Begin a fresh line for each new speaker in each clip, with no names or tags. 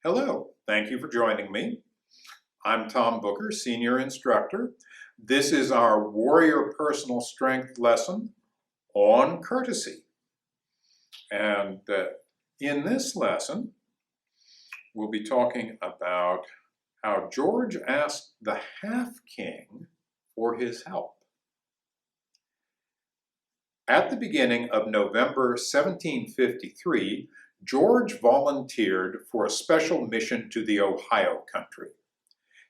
Hello, thank you for joining me. I'm Tom Booker, Senior Instructor. This is our Warrior Personal Strength lesson on courtesy. And in this lesson, we'll be talking about how George asked the Halfking for his help. At the beginning of November 1753, George volunteered for a special mission to the Ohio country.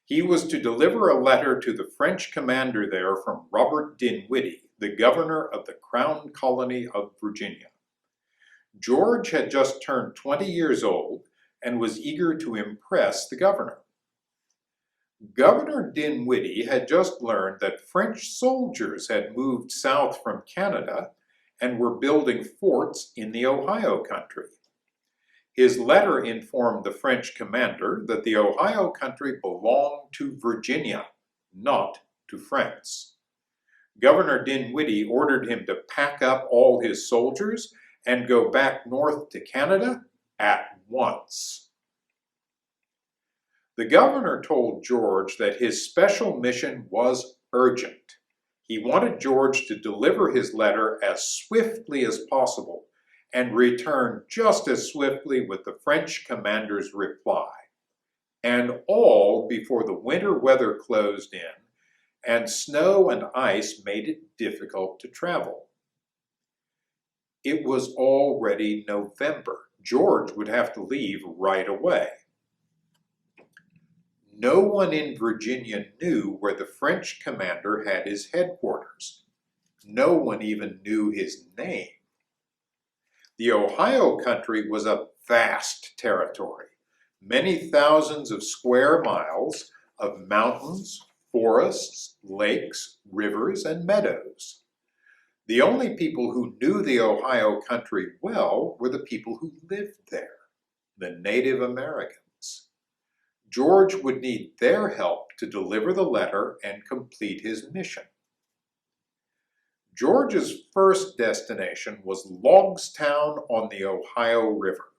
He was to deliver a letter to the French commander there from Robert Dinwiddie, the governor of the Crown Colony of Virginia. George had just turned 20 years old and was eager to impress the governor. Governor Dinwiddie had just learned that French soldiers had moved south from Canada and were building forts in the Ohio country. His letter informed the French commander that the Ohio country belonged to Virginia, not to France. Governor Dinwiddie ordered him to pack up all his soldiers and go back north to Canada at once. The governor told George that his special mission was urgent. He wanted George to deliver his letter as swiftly as possible and return just as swiftly with the French commander's reply, and all before the winter weather closed in and snow and ice made it difficult to travel. It was already November. George would have to leave right away. No one in Virginia knew where the French commander had his headquarters. No one even knew his name. The Ohio country was a vast territory, many thousands of square miles of mountains, forests, lakes, rivers, and meadows. The only people who knew the Ohio country well were the people who lived there, the Native Americans. George would need their help to deliver the letter and complete his mission. George's first destination was Logstown on the Ohio River.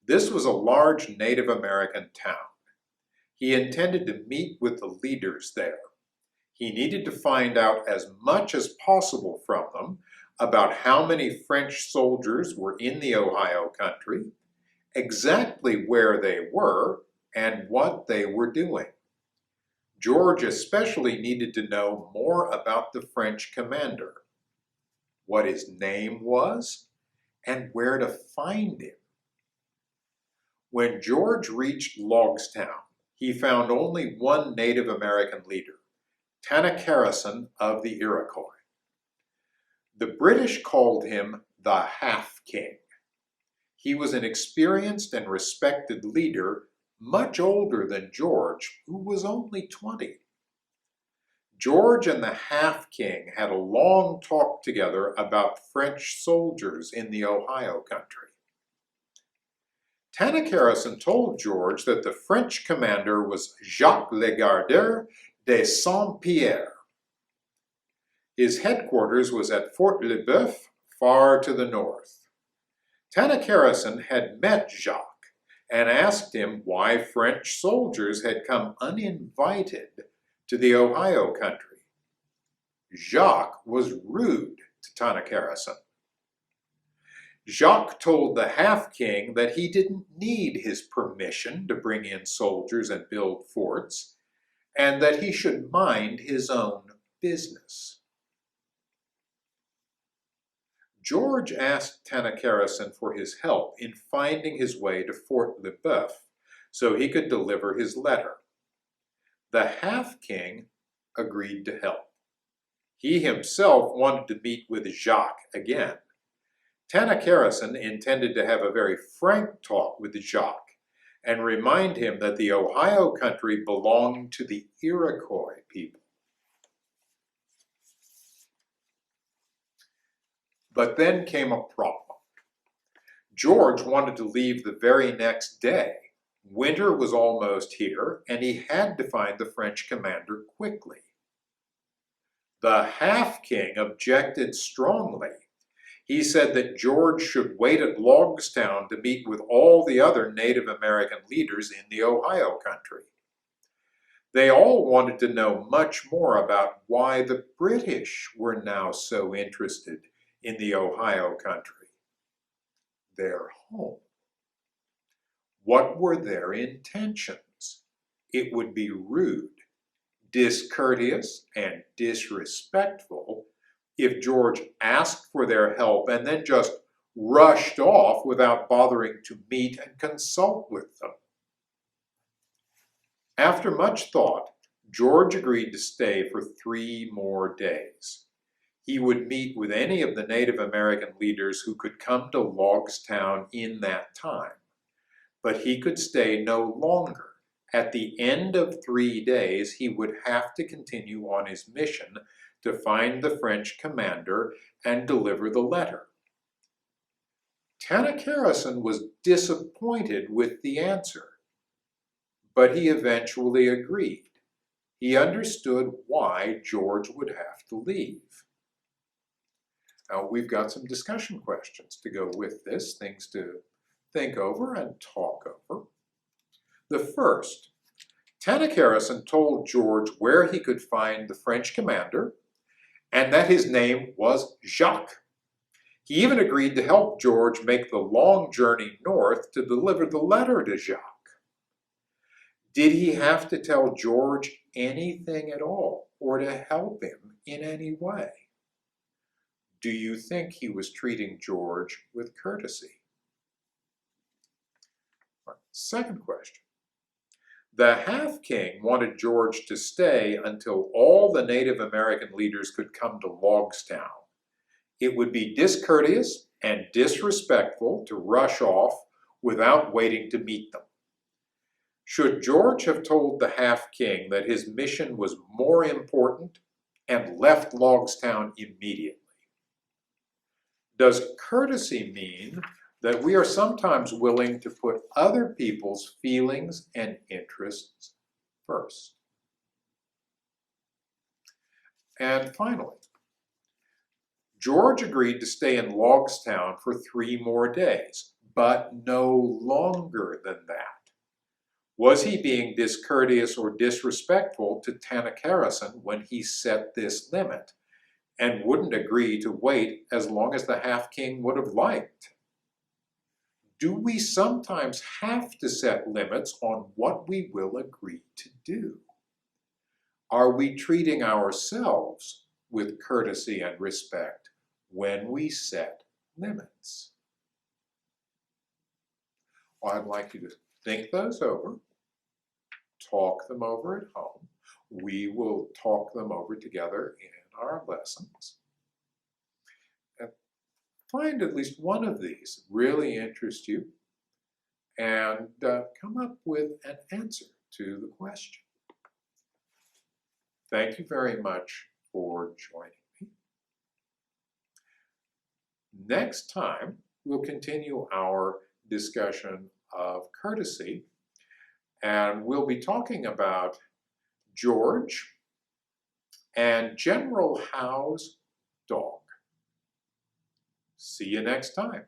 This was a large Native American town. He intended to meet with the leaders there. He needed to find out as much as possible from them about how many French soldiers were in the Ohio country, exactly where they were, and what they were doing. George especially needed to know more about the French commander, what his name was, and where to find him. When George reached Logstown, he found only one Native American leader, Taekwondo of the Iroquois. The British called him the Halfking. He was an experienced and respected leader, much older than George, who was only 20. George and the Halfking had a long talk together about French soldiers in the Ohio country. Taekwondo told George that the French commander was Jacques Legardeur de Saint-Pierre. His headquarters was at Fort Le Boeuf, far to the north. Taekwondo had met Jacques and asked him why French soldiers had come uninvited to the Ohio country. Jacques was rude to Taekwondo. Jacques told the Halfking that he didn't need his permission to bring in soldiers and build forts, and that he should mind his own business. George asked Taekwondo for his help in finding his way to Fort Le Boeuf so he could deliver his letter. The Halfking agreed to help. He himself wanted to meet with Jacques again. Taekwondo intended to have a very frank talk with Jacques and remind him that the Ohio country belonged to the Iroquois people. But then came a problem. George wanted to leave the very next day. Winter was almost here, and he had to find the French commander quickly. The Halfking objected strongly. He said that George should wait at Logstown to meet with all the other Native American leaders in the Ohio country. They all wanted to know much more about why the British were now so interested in the Ohio country, their home. What were their intentions? It would be rude, discourteous, and disrespectful if George asked for their help and then just rushed off without bothering to meet and consult with them. After much thought, George agreed to stay for 3 more days. He would meet with any of the Native American leaders who could come to Logstown in that time, but he could stay no longer. At the end of 3 days, he would have to continue on his mission to find the French commander and deliver the letter. Tanacharison was disappointed with the answer, but he eventually agreed. He understood why George would have to leave. Now, we've got some discussion questions to go with this, things to think over and talk over. The first, Tanacharison told George where he could find the French commander and that his name was Jacques. He even agreed to help George make the long journey north to deliver the letter to Jacques. Did he have to tell George anything at all or to help him in any way? Do you think he was treating George with courtesy? Second question. The Halfking wanted George to stay until all the Native American leaders could come to Logstown. It would be discourteous and disrespectful to rush off without waiting to meet them. Should George have told the Halfking that his mission was more important and left Logstown immediately? Does courtesy mean that we are sometimes willing to put other people's feelings and interests first? And finally, George agreed to stay in Logstown for 3 more days, but no longer than that. Was he being discourteous or disrespectful to Tanacharison when he set this limit and wouldn't agree to wait as long as the Halfking would have liked? Do we sometimes have to set limits on what we will agree to do? Are we treating ourselves with courtesy and respect when we set limits? Well, I'd like you to think those over, talk them over at home. We will talk them over together in our lessons. And find at least one of these really interest you and come up with an answer to the question. Thank you very much for joining me. Next time, we'll continue our discussion of courtesy, and we'll be talking about George and General Howe's dog. See you next time.